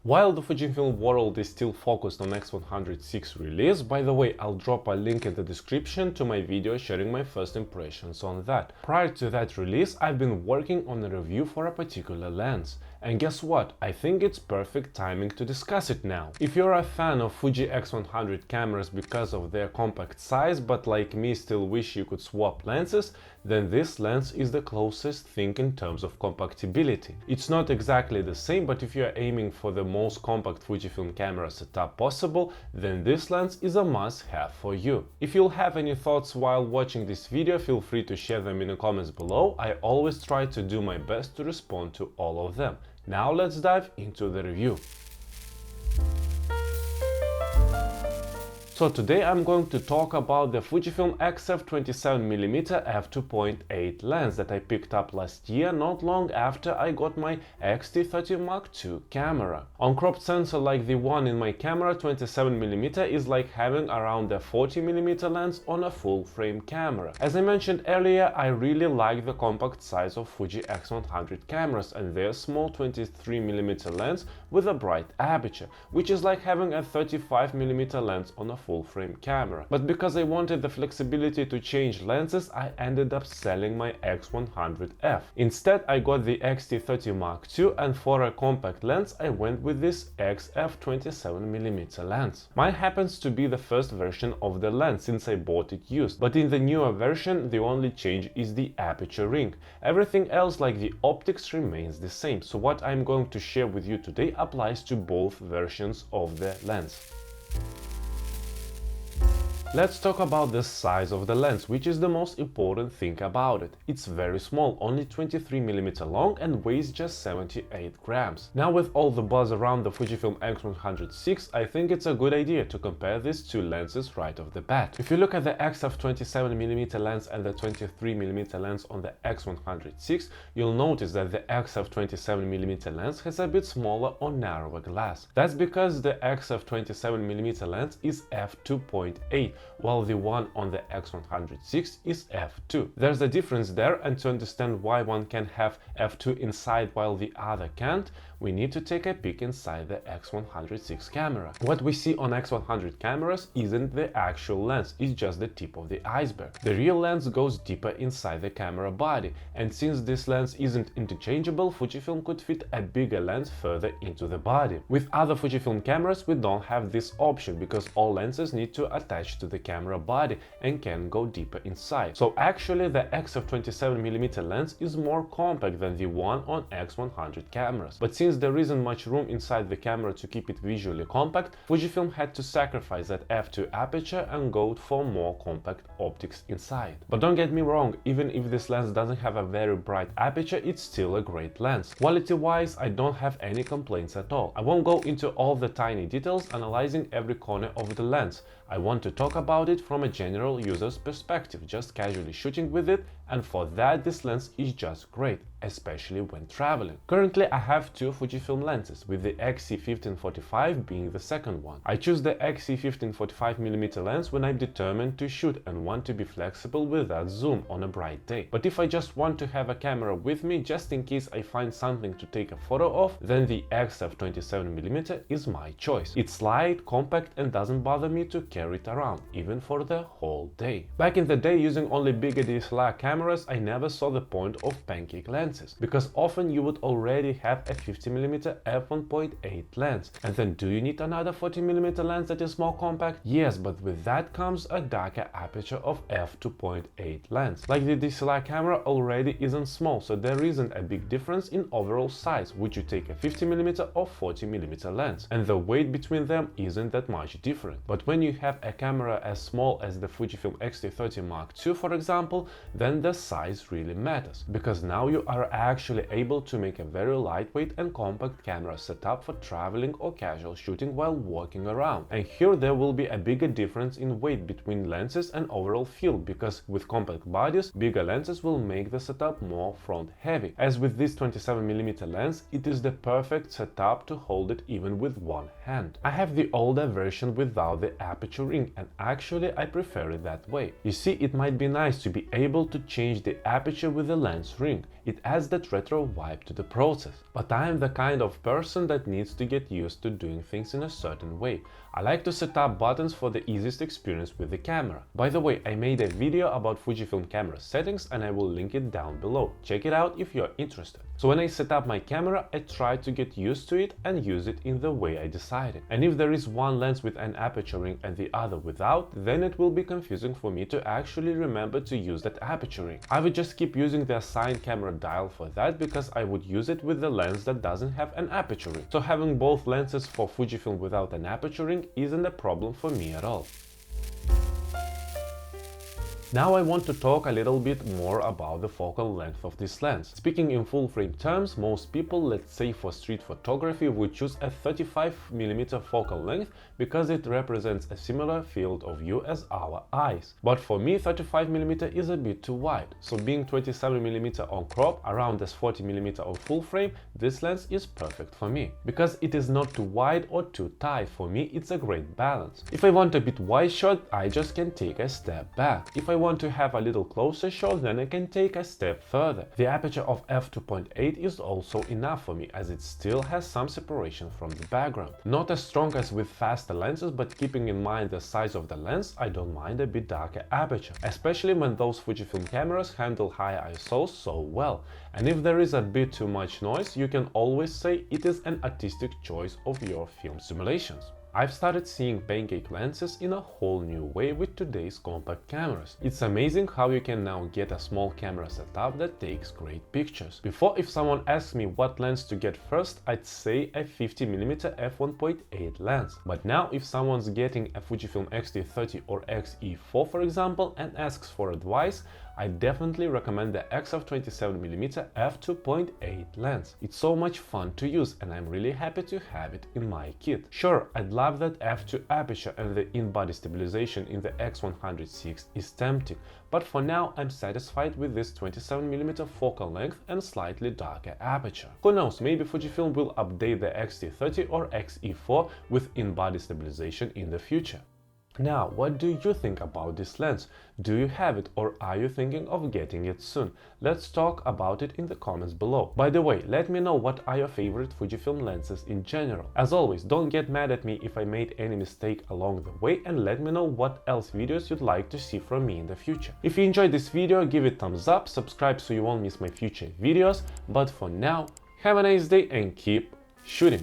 While the Fujifilm world is still focused on X106 release, by the way, I'll drop a link in the description to my video sharing my first impressions on that. Prior to that release, I've been working on a review for a particular lens. And guess what? I think it's perfect timing to discuss it now. If you're a fan of Fuji X100 cameras because of their compact size, but like me still wish you could swap lenses, then this lens is the closest thing in terms of compactability. It's not exactly the same, but if you're aiming for the most compact Fujifilm camera setup possible, then this lens is a must-have for you. If you'll have any thoughts while watching this video, feel free to share them in the comments below. I always try to do my best to respond to all of them. Now let's dive into the review. So today I'm going to talk about the Fujifilm XF27mm f2.8 lens that I picked up last year, not long after I got my X-T30 II camera. On cropped sensor like the one in my camera, 27mm is like having around a 40mm lens on a full-frame camera. As I mentioned earlier, I really like the compact size of Fuji X100 cameras and their small 23mm lens with a bright aperture, which is like having a 35mm lens on a full-frame camera. But because I wanted the flexibility to change lenses, I ended up selling my X100F. Instead, I got the X-T30 II, and for a compact lens, I went with this XF27mm lens. Mine happens to be the first version of the lens since I bought it used, but in the newer version, the only change is the aperture ring. Everything else, like the optics, remains the same, so what I'm going to share with you today applies to both versions of the lens. Let's talk about the size of the lens, which is the most important thing about it. It's very small, only 23mm long and weighs just 78 grams. Now, with all the buzz around the Fujifilm X106, I think it's a good idea to compare these two lenses right off the bat. If you look at the XF27mm lens and the 23mm lens on the X106, you'll notice that the XF27mm lens has a bit smaller or narrower glass. That's because the XF27mm lens is f2.8, while the one on the X106 is f2. There's a difference there, and to understand why one can have f2 inside while the other can't, we need to take a peek inside the X106 camera. What we see on X100 cameras isn't the actual lens, it's just the tip of the iceberg. The real lens goes deeper inside the camera body, and since this lens isn't interchangeable, Fujifilm could fit a bigger lens further into the body. With other Fujifilm cameras, we don't have this option because all lenses need to attach to the camera body and can go deeper inside. So actually the XF27mm lens is more compact than the one on X100 cameras. But since there isn't much room inside the camera to keep it visually compact, Fujifilm had to sacrifice that f2 aperture and go for more compact optics inside. But don't get me wrong, even if this lens doesn't have a very bright aperture, it's still a great lens. Quality-wise, I don't have any complaints at all. I won't go into all the tiny details analyzing every corner of the lens. I want to talk about it from a general user's perspective, just casually shooting with it, and for that this lens is just great, especially when traveling. Currently I have two Fujifilm lenses, with the XC1545 being the second one. I choose the XC1545mm lens when I'm determined to shoot and want to be flexible with that zoom on a bright day. But if I just want to have a camera with me just in case I find something to take a photo of, then the XF27mm is my choice. It's light, compact and doesn't bother me to carry it around, even for the whole day. Back in the day, using only bigger DSLR cameras, I never saw the point of pancake lenses, because often you would already have a 50mm f1.8 lens. And then do you need another 40mm lens that is more compact? Yes, but with that comes a darker aperture of f2.8 lens. Like the DSLR camera already isn't small, so there isn't a big difference in overall size, would you take a 50mm or 40mm lens, and the weight between them isn't that much different. But when you have a camera as small as the Fujifilm X-T30 II, for example, then the size really matters, because now you are actually able to make a very lightweight and compact camera setup for traveling or casual shooting while walking around. And here there will be a bigger difference in weight between lenses and overall feel, because with compact bodies, bigger lenses will make the setup more front heavy. As with this 27mm lens, it is the perfect setup to hold it even with one hand. I have the older version without the aperture ring, and actually I prefer it that way. You see, it might be nice to be able to change the aperture with the lens ring. It adds that retro vibe to the process. But I am the kind of person that needs to get used to doing things in a certain way. I like to set up buttons for the easiest experience with the camera. By the way, I made a video about Fujifilm camera settings and I will link it down below. Check it out if you're interested. So when I set up my camera, I try to get used to it and use it in the way I decided. And if there is one lens with an aperture ring and the other without, then it will be confusing for me to actually remember to use that aperture ring. I would just keep using the assigned camera dial for that because I would use it with the lens that doesn't have an aperture ring. So having both lenses for Fujifilm without an aperture ring isn't a problem for me at all. Now I want to talk a little bit more about the focal length of this lens. Speaking in full frame terms, most people, let's say for street photography, would choose a 35mm focal length because it represents a similar field of view as our eyes. But for me, 35mm is a bit too wide, so being 27mm on crop, around as 40mm on full frame, this lens is perfect for me. Because it is not too wide or too tight, for me it's a great balance. If I want a bit wide shot, I just can take a step back. If I want to have a little closer shot, then I can take a step further. The aperture of f2.8 is also enough for me, as it still has some separation from the background. Not as strong as with faster lenses, but keeping in mind the size of the lens, I don't mind a bit darker aperture, especially when those Fujifilm cameras handle high ISOs so well. And if there is a bit too much noise, you can always say it is an artistic choice of your film simulations. I've started seeing pancake lenses in a whole new way with today's compact cameras. It's amazing how you can now get a small camera setup that takes great pictures. Before, if someone asked me what lens to get first, I'd say a 50mm f1.8 lens. But now if someone's getting a Fujifilm X-T30 or X-E4 for example and asks for advice, I definitely recommend the XF27mm f2.8 lens. It's so much fun to use and I'm really happy to have it in my kit. Sure, I'd love that f2 aperture and the in-body stabilization in the X106 is tempting, but for now I'm satisfied with this 27mm focal length and slightly darker aperture. Who knows, maybe Fujifilm will update the X-T30 or X-E4 with in-body stabilization in the future. Now, what do you think about this lens? Do you have it or are you thinking of getting it soon? Let's talk about it in the comments below. By the way, let me know what are your favorite Fujifilm lenses in general. As always, don't get mad at me if I made any mistake along the way and let me know what else videos you'd like to see from me in the future. If you enjoyed this video, give it a thumbs up, subscribe so you won't miss my future videos, but for now, have a nice day and keep shooting!